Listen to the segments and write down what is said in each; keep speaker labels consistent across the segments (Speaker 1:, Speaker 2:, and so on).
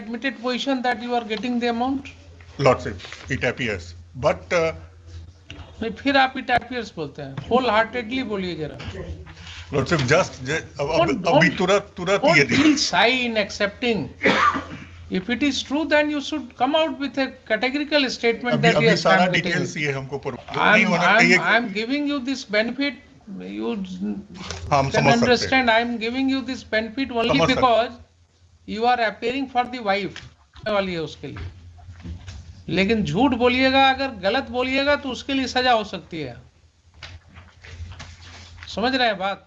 Speaker 1: admitted position that you are getting the amount?
Speaker 2: Lordship, it appears. But
Speaker 1: नहीं, फिर आप it appears बोलते हैं. Wholeheartedly बोलिए जरा.
Speaker 2: Lordship, अभी तुरंत ये
Speaker 1: Don't feel shy in accepting. If it is true, then you should come out with a categorical statement that yes,
Speaker 2: सारा
Speaker 1: I'm getting
Speaker 2: डिटेल्स
Speaker 1: it.
Speaker 2: ये हमको
Speaker 1: I'm giving you this benefit. You
Speaker 2: हम
Speaker 1: can
Speaker 2: समझ सकते हैं.
Speaker 1: understand. I'm giving you this benefit only
Speaker 2: समझ
Speaker 1: because you are appearing for the wife. वाली है उसके लिए. लेकिन झूठ बोलिएगा, अगर गलत बोलिएगा तो उसके लिए सजा हो सकती है. समझ रहे हैं बात?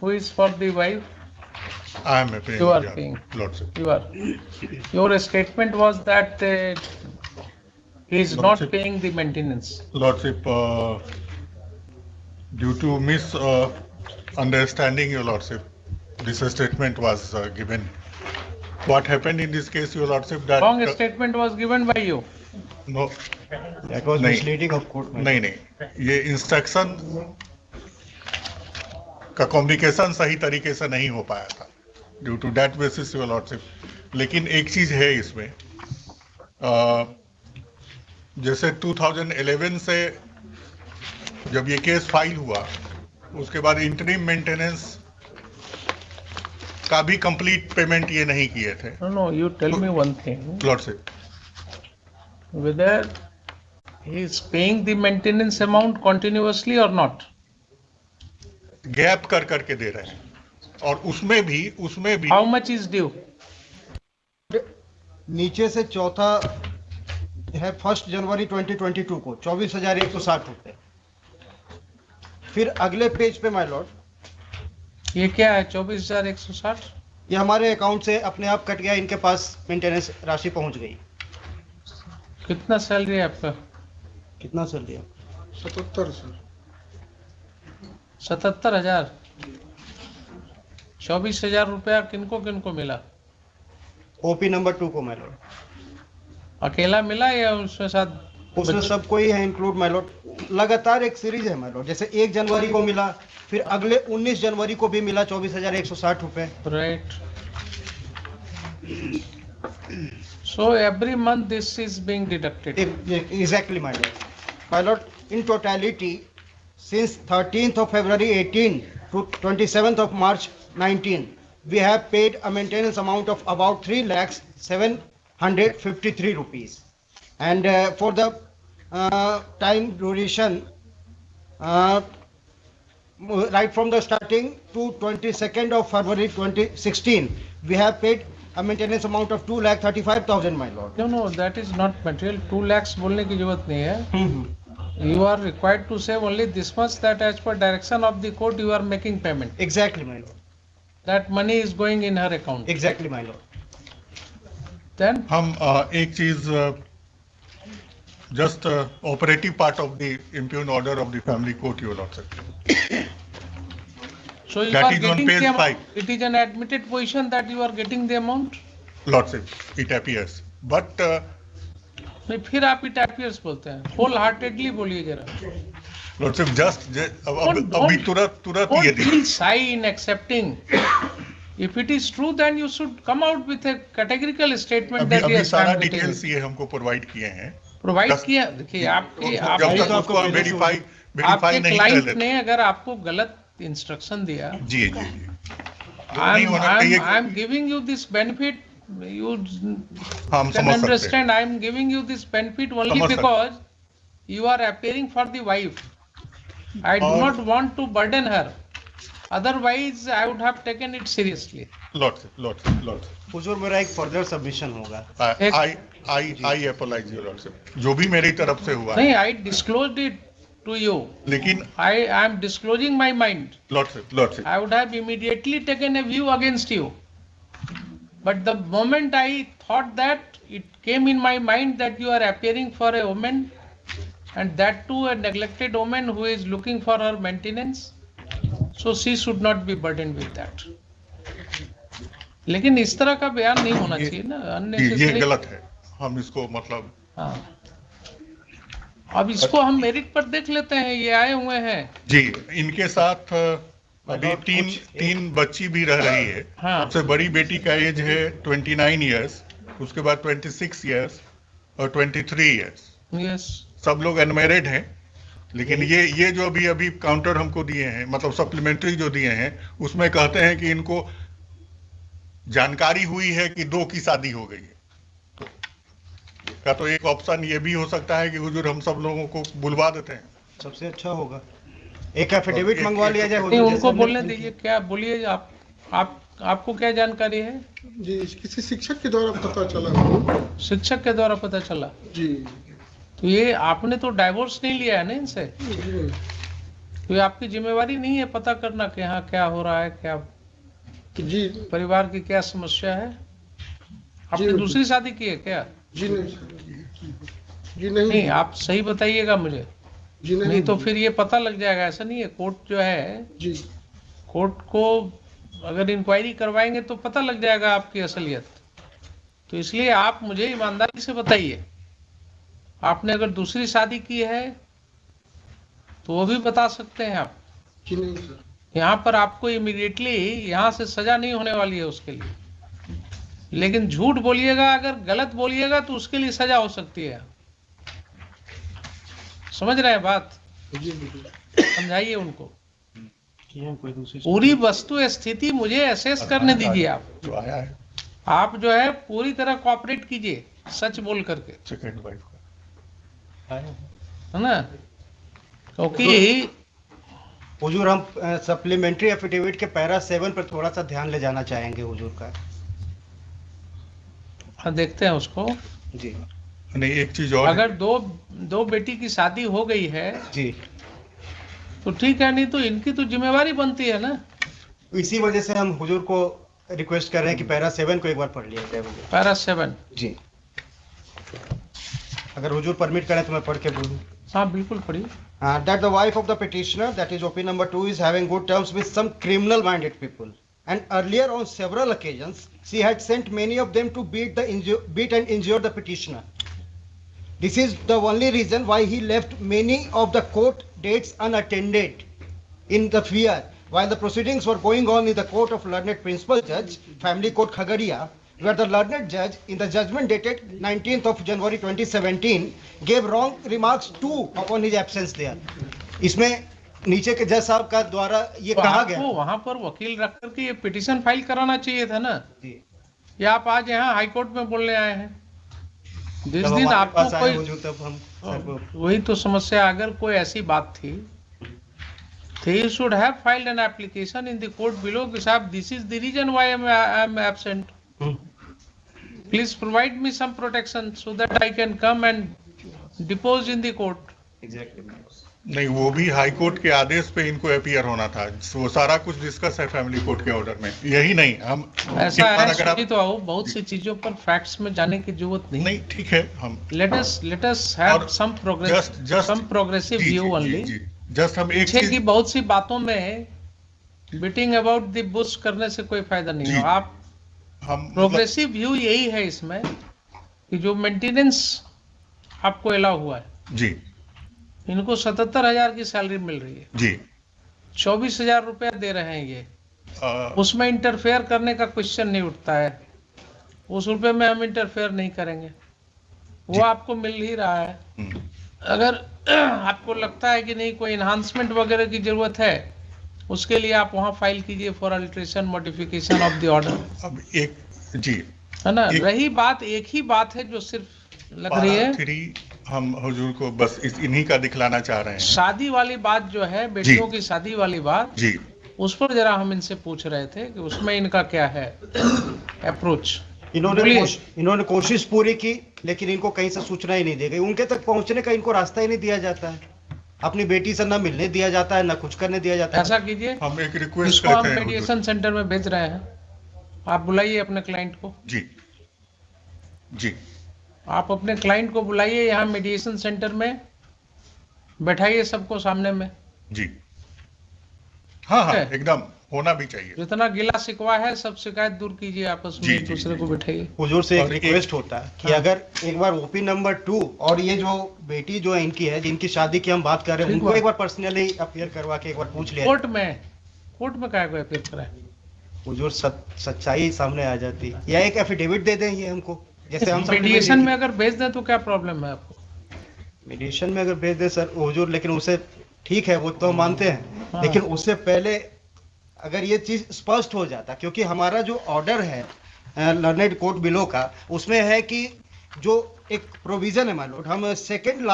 Speaker 1: Who is for the wife?
Speaker 2: I am paying.
Speaker 1: You are paying.
Speaker 2: Lordship.
Speaker 1: You are. Your statement was that he is not paying the maintenance.
Speaker 2: Lordship, due to misunderstanding, Your Lordship, this statement was given. What happened in this case, Your Lordship? That
Speaker 1: Wrong statement was given by you.
Speaker 2: No.
Speaker 3: That was misleading of court.
Speaker 2: नहीं, ये instruction का communication सही तरीके से नहीं हो पाया था. Due to that basis, your lordship. लेकिन एक चीज है इसमें, जैसे 2011 से जब ये केस फाइल हुआ, उसके बाद इंटरिम मेंटेनेंस का भी कंप्लीट पेमेंट ये नहीं किए थे.
Speaker 1: No, you tell me one thing.
Speaker 2: Lordship,
Speaker 1: Whether he is paying the maintenance amount continuously or not.
Speaker 2: Gap कर करके दे रहे हैं, और उसमें भी
Speaker 1: How much is due?
Speaker 3: नीचे से चौथा है 1 जनवरी 2022 को 24,160 रुपए. फिर अगले पेज पे माय लॉर्ड,
Speaker 1: ये क्या है 24,160?
Speaker 3: ये हमारे अकाउंट से अपने आप कट गया, इनके पास मेंटेनेंस राशि पहुंच गई.
Speaker 1: कितना सैलरी है आपका?
Speaker 3: कितना सर लिया?
Speaker 1: 77,000. 24,000 रुपया किनको किनको मिला?
Speaker 3: ओपी नंबर 2 को माय लॉर्ड.
Speaker 1: अकेला मिला या उसके साथ?
Speaker 3: उसमें सबको ही है इंक्लूड माय लॉर्ड. लगातार एक सीरीज है माय लॉर्ड. जैसे 1 जनवरी को मिला, फिर अगले 19 जनवरी को भी मिला 24,160 रुपए.
Speaker 1: Right. So every month this is being deducted.
Speaker 3: Exactly my lord. My lord, in totality, since 13th of February 18 to 27th of March 19, we have paid a maintenance amount of about 3,753 rupees. And for the time duration, right from the starting to 22nd of February 2016, we have paid a maintenance amount of 2,35,000, my lord.
Speaker 1: No, that is not material. 2 lakhs बोलने की जरूरत नहीं है. You are required to say only this much, that as per direction of the court you are making payment.
Speaker 3: Exactly, my lord.
Speaker 1: That money is going in her account.
Speaker 3: Exactly, my lord.
Speaker 1: Then
Speaker 2: हम एक चीज, just operative part of the impugned order of the family court, your lordship.
Speaker 1: so you
Speaker 2: That
Speaker 1: are
Speaker 2: is on
Speaker 1: getting
Speaker 2: page
Speaker 1: the amount.
Speaker 2: 5.
Speaker 1: It is an admitted position that you are getting the amount.
Speaker 2: Lordship, it appears. But
Speaker 1: नहीं, फिर आप it appears बोलते हैं. Wholeheartedly बोलिए जरा.
Speaker 2: lordship, अभी तुरंत
Speaker 1: Don't
Speaker 2: ये
Speaker 1: feel shy in accepting. If it is true, then you should come out with a categorical statement that
Speaker 2: अभी
Speaker 1: yes,
Speaker 2: सारा
Speaker 1: I'm getting
Speaker 2: डिटेल्स
Speaker 1: it.
Speaker 2: ये हमको प्रोवाइड किए हैं.
Speaker 1: प्रोवाइड
Speaker 2: दस-
Speaker 1: किया. देखिए
Speaker 2: जब तक
Speaker 1: आपके
Speaker 2: उसको वेरीफाई
Speaker 1: आपके
Speaker 2: नहीं कर
Speaker 1: क्लाइंट
Speaker 2: लेते.
Speaker 1: ने अगर आपको गलत इंस्ट्रक्शन दिया,
Speaker 2: जी नहीं होना चाहिए.
Speaker 1: I am giving you this benefit. You
Speaker 2: हम
Speaker 1: can
Speaker 2: समझ सकते हैं.
Speaker 1: understand. I am giving you this benefit only
Speaker 2: समझ सकते हैं.
Speaker 1: because you are appearing for the wife. I do
Speaker 2: और-
Speaker 1: not want to burden her. Otherwise, I would have taken it seriously.
Speaker 2: Lordship,
Speaker 3: हुजूर, मेरा एक further submission होगा.
Speaker 2: आई apologise your lordship. जो भी मेरी तरफ से हुआ है.
Speaker 1: नहीं, I disclosed it to you.
Speaker 2: लेकिन
Speaker 1: I am disclosing my mind.
Speaker 2: Lordship
Speaker 1: I would have immediately taken a view against you. But the moment I thought that, it came in my mind that you are appearing for a woman, and that too a neglected woman who is looking for her maintenance. So she should not be burdened with that. लेकिन इस तरह का बयान नहीं होना चाहिए ना,
Speaker 2: ये
Speaker 1: अननेसेसरी।
Speaker 2: गलत है, हम इसको मतलब
Speaker 1: हाँ, अब इसको हम मेरिट पर देख लेते हैं, ये आए हुए हैं।
Speaker 2: जी। इनके साथ अभी
Speaker 3: मतलब
Speaker 2: तीन बच्ची भी रह रही है।
Speaker 1: हाँ।
Speaker 2: सबसे बड़ी बेटी का एज है 29 इयर्स, उसके बाद 26 इयर्स और 23 इयर्स।
Speaker 1: यस,
Speaker 2: सब लोग अनमैरिड हैं, लेकिन ये जो अभी काउंटर हमको दिए हैं, मतलब सप्लीमेंट्री जो दिए हैं, उसमें कहते हैं कि इनको जानकारी हुई है कि 2 की शादी हो गई है। तो एक ऑप्शन ये भी हो सकता है कि हुजूर हम सब लोगों को बुलवा देते हैं।
Speaker 3: सबसे अच्छा होगा एक एफिडेविट
Speaker 2: एक-
Speaker 3: मंगवा लिया जाए
Speaker 1: नहीं
Speaker 3: हुजूर, जैसे
Speaker 1: उनको
Speaker 3: हमने
Speaker 1: बोलने दीजिए, क्या बोलिए आप, आपको क्या जानकारी है?
Speaker 4: जी, किसी शिक्षक के द्वारा पता चला।
Speaker 1: शिक्षक के द्वारा पता चला।
Speaker 4: जी
Speaker 1: तो ये आपने तो डाइवोर्स नहीं लिया है ना इनसे,
Speaker 4: जी
Speaker 1: तो ये आपकी जिम्मेवारी नहीं है पता करना कि हाँ क्या हो रहा है, क्या
Speaker 4: जी
Speaker 1: परिवार की क्या समस्या है? आपने
Speaker 4: बिल्कुल।
Speaker 1: दूसरी शादी की है क्या?
Speaker 4: जी नहीं जी
Speaker 1: नहीं,
Speaker 4: नहीं
Speaker 1: आप सही बताइएगा मुझे,
Speaker 4: जी
Speaker 1: नहीं तो फिर ये पता लग जाएगा। ऐसा नहीं है, कोर्ट जो है,
Speaker 4: जी
Speaker 1: कोर्ट को अगर इंक्वायरी करवाएंगे तो पता लग जाएगा आपकी असलियत। तो इसलिए आप मुझे ईमानदारी से बताइए, आपने अगर दूसरी शादी की है तो वो भी बता सकते हैं आप।
Speaker 4: जी नहीं सर।
Speaker 1: यहाँ पर आपको इमीडिएटली यहाँ से सजा नहीं होने वाली है उसके लिए, लेकिन झूठ बोलिएगा, अगर गलत बोलिएगा तो उसके लिए सजा हो सकती है। समझ रहे हैं बात?
Speaker 4: जी बिल्कुल।
Speaker 1: समझाइए उनको, पूरी वस्तु स्थिति मुझे असेस करने दीजिए। आप
Speaker 2: जो आया है
Speaker 1: आप जो है पूरी तरह कोऑपरेट कीजिए, सच बोल करके,
Speaker 2: सेकंड वाइफ का।
Speaker 1: है ना? क्योंकि
Speaker 3: हुजूर हम सप्लीमेंट्री एफिडेविट के पैरा 7 पर थोड़ा सा ध्यान ले जाना चाहेंगे हुजूर का।
Speaker 1: देखते हैं उसको।
Speaker 3: जी
Speaker 2: नहीं, एक चीज और है।
Speaker 1: अगर दो बेटी की शादी हो गई है
Speaker 3: जी,
Speaker 1: तो ठीक है, नहीं तो इनकी तो जिम्मेवारी बनती है ना।
Speaker 3: इसी वजह से हम हुजूर को रिक्वेस्ट कर रहे हैं कि पैरा 7 को एक बार पढ़ लिया जाए हुजूर।
Speaker 1: पैरा 7।
Speaker 3: जी, अगर हुजूर परमिट करें तो मैं पढ़ के बोलूं।
Speaker 1: हाँ बिल्कुल पढ़िए।
Speaker 3: That the wife of the petitioner, that is OP number 2, is having good terms with some criminal minded people, and earlier on several occasions she had sent many of them to beat and injure the petitioner. This is the only reason why he left many of the court dates unattended in the fear while the proceedings were going on in the court of learned principal judge, family court Khagaria, where the learned judge in the judgment dated 19th of January 2017 gave wrong remarks too upon his absence there. इसमें नीचे के जज साहब का द्वारा ये
Speaker 1: तो
Speaker 3: कहा
Speaker 1: आपको
Speaker 3: गया।
Speaker 1: वहां पर वकील रख करके ये पिटीशन फाइल कराना चाहिए था ना।
Speaker 3: जी,
Speaker 1: या आप आज यहाँ हाई कोर्ट में बोलने आए हैं? जिस
Speaker 3: जब
Speaker 1: दिन
Speaker 3: हमारे
Speaker 1: आपको
Speaker 3: पास आए
Speaker 1: कोई,
Speaker 3: हुजूर तब हम सर को
Speaker 1: वही तो समस्या, अगर कोई ऐसी बात थी तो you should have filed an application in the court below कि साहब this is the reason why I am absent. Please provide me some protection so that I can come and depose in the court.
Speaker 3: Exactly
Speaker 2: नहीं, वो भी high court के आदेश पे इनको appear होना था। वो सारा कुछ डिस्कस है फैमिली कोर्ट के ऑर्डर में। यही नहीं, हम
Speaker 1: ऐसा
Speaker 2: एक बार
Speaker 1: है,
Speaker 2: अगर आप
Speaker 1: सुनी तो आओ, बहुत सी चीजों पर फैक्ट्स में जाने की जरूरत नहीं।
Speaker 2: नहीं, ठीक है, हम
Speaker 1: Let us have
Speaker 2: और
Speaker 1: some progressive
Speaker 2: जी,
Speaker 1: view
Speaker 2: जी,
Speaker 1: only.
Speaker 2: जी, जस्ट हम एक
Speaker 1: पीछे की
Speaker 2: चीज
Speaker 1: बहुत सी बातों में बीटिंग अबाउट द बुश करने से कोई फायदा नहीं
Speaker 2: जी,
Speaker 1: हो। आप
Speaker 2: हम मतलब-
Speaker 1: प्रोग्रेसिव व्यू यही है इसमें कि जो मेंटेनेंस आपको अलाउ हुआ है,
Speaker 2: जी
Speaker 1: इनको 77,000 की सैलरी मिल रही है,
Speaker 2: जी
Speaker 1: 24,000 रुपया दे रहे हैं ये, उसमें इंटरफेयर करने का क्वेश्चन नहीं उठता है। उस रुपए में हम इंटरफेयर नहीं करेंगे, वो
Speaker 2: जी।
Speaker 1: आपको मिल ही रहा है।
Speaker 2: हम्म,
Speaker 1: अगर आपको लगता है कि नहीं कोई इन्हांसमेंट वगैरह की जरूरत है, उसके लिए आप वहां फाइल कीजिए for alteration modification of the order,
Speaker 2: अब एक जी
Speaker 1: है ना?
Speaker 2: एक-
Speaker 1: रही बात, एक ही बात है जो सिर्फ लग रही है,
Speaker 2: 3 हम हुजूर को बस इन्हीं का दिखलाना चाह रहे हैं।
Speaker 1: शादी वाली बात जो है, बेटियों की शादी वाली बात,
Speaker 2: जी,
Speaker 1: उस पर जरा हम इनसे पूछ रहे थे कि उसमें इनका क्या है अप्रोच।
Speaker 3: इन्होंने
Speaker 1: बोलिए।
Speaker 3: इन्होंने कोशिश पूरी की, लेकिन इनको कहीं से सूचना ही नहीं दी गई। उनके तक पहुंचने का इनको रास्ता ही नहीं दिया जाता है। अपनी बेटी से न मिलने दिया जाता है, न कुछ करने दिया जाता है।
Speaker 1: ऐसा कीजिए,
Speaker 2: हम एक रिक्वेस्ट
Speaker 1: इसको हम
Speaker 2: करते हैं हुजूर।
Speaker 1: मेडिएशन सेंटर में भेज रहे हैं, आप बुलाइए अपने क्लाइंट को,
Speaker 2: जी जी
Speaker 1: आप अपने क्लाइंट को बुलाइए यहाँ मेडिएशन सेंटर में, बैठाइए सबको सामने में।
Speaker 2: जी, हाँ हाँ,
Speaker 1: है।
Speaker 2: एकदम होना भी चाहिए।
Speaker 1: जितना गिला शिकवा है सब शिकायत दूर कीजिए, आपस में
Speaker 2: जी,
Speaker 1: एक
Speaker 2: जी,
Speaker 1: दूसरे को बिठाइए।
Speaker 3: हुजूर से एक
Speaker 2: और एक-
Speaker 3: रिक्वेस्ट होता है कि
Speaker 1: हाँ।
Speaker 3: अगर एक बार ओपी नंबर 2 और ये जो बेटी जो है इनकी है, जिनकी शादी की हम बात कर रहे हैं,
Speaker 1: ठीक
Speaker 3: उनको
Speaker 1: बात।
Speaker 3: एक बार पर्सनली अपियर करवा के एक बार पूछ लिया।
Speaker 1: कोर्ट में काय को अपील कराए?
Speaker 3: हुजूर सच्चाई सामने आ जाती, या एक एफिडेविट दे दें ये हमको, जैसे हम
Speaker 1: मीडिएशन में अगर भेज दें तो क्या प्रॉब्लम है आपको?
Speaker 3: मीडिएशन में अगर भेज दे सर हुजूर, लेकिन उसे ठीक है वो तो हम मानते हैं,
Speaker 1: हाँ।
Speaker 3: लेकिन उससे पहले अगर ये चीज स्पष्ट हो जाता, क्योंकि हमारा जो ऑर्डर है लर्नेड कोर्ट बिलो का, उसमें है कि जो एक प्रोविजन है माय लॉर्ड, हम सेकंड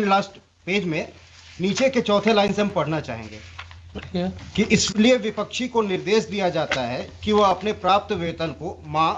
Speaker 3: लास्ट पेज में नीचे के चौथे लाइन से हम पढ़ना चाहेंगे कि इसलिए विपक्षी को निर्देश दिया जाता है कि वह अपने प्राप्त वेतन को मां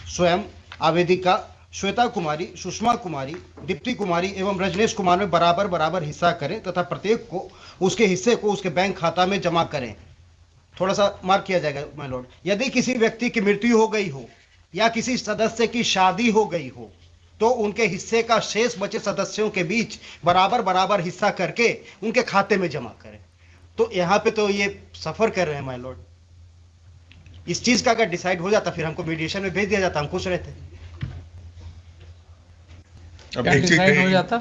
Speaker 3: स्वयं, आवेदिका, श्वेता कुमारी, सुषमा कुमारी, दीप्ति कुमारी एवं रजनीश कुमार में बराबर बराबर हिस्सा करें तथा प्रत्येक को उसके हिस्से को उसके बैंक खाता में जमा करें। थोड़ा सा मार्क किया जाएगा माय लॉर्ड। यदि किसी व्यक्ति की मृत्यु हो गई हो या किसी सदस्य की शादी हो गई हो तो उनके हिस्से का शेष बचे सदस्यों के बीच बराबर बराबर हिस्सा करके उनके खाते में जमा करें। तो यहाँ पे तो ये सफर कर रहे हैं माय लॉर्ड। इस चीज का अगर डिसाइड हो जाता फिर हमको मीडिएशन में भेज दिया जाता, हम खुश रहते।
Speaker 2: अब
Speaker 1: क्या
Speaker 2: एक चीज
Speaker 1: डिसाइड हो
Speaker 2: कही-
Speaker 1: जाता?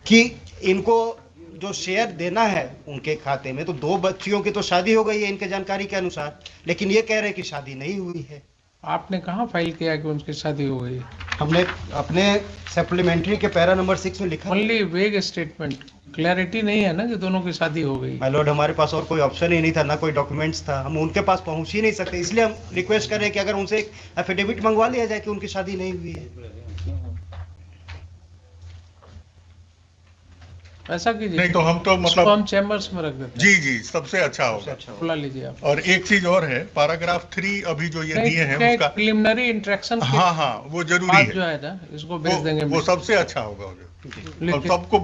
Speaker 3: कि इनको जो शेयर देना है उनके खाते में, तो 2 बच्चियों की तो शादी हो गई है इनके जानकारी के अनुसार, लेकिन ये कह रहे हैं कि शादी नहीं हुई है।
Speaker 1: आपने कहाँ फाइल किया कि उनकी शादी हो गई?
Speaker 3: हमने अपने सप्लीमेंट्री के पैरा नंबर 6 में लिखा।
Speaker 1: ओनली वेग स्टेटमेंट, क्लैरिटी नहीं है ना कि दोनों की शादी हो गई।
Speaker 3: माय लॉर्ड हमारे पास और कोई ऑप्शन ही नहीं था, ना कोई डॉक्यूमेंट्स था, हम उनके पास पहुंच ही नहीं सकते, इसलिए हम रिक्वेस्ट कर रहे हैं कि अगर उनसे एक एफिडेविट मंगवा लिया जाए कि उनकी शादी नहीं हुई है।
Speaker 1: ऐसा कीजिए,
Speaker 2: नहीं तो हम तो
Speaker 1: इसको
Speaker 2: मतलब
Speaker 1: हम चैम्बर्स में रख देते
Speaker 2: जी जी सबसे अच्छा होगा।
Speaker 3: अच्छा
Speaker 1: बुला लीजिए आप।
Speaker 2: और एक चीज और है, पैराग्राफ 3 अभी जो ये दिए हैं उसका,
Speaker 1: प्रिलिमिनरी इंटरेक्शन
Speaker 2: हाँ हाँ वो जरूरी
Speaker 1: जो
Speaker 2: है,
Speaker 1: है ना, इसको भेज देंगे।
Speaker 2: वो सबसे अच्छा होगा और
Speaker 1: लिख के।
Speaker 2: सबको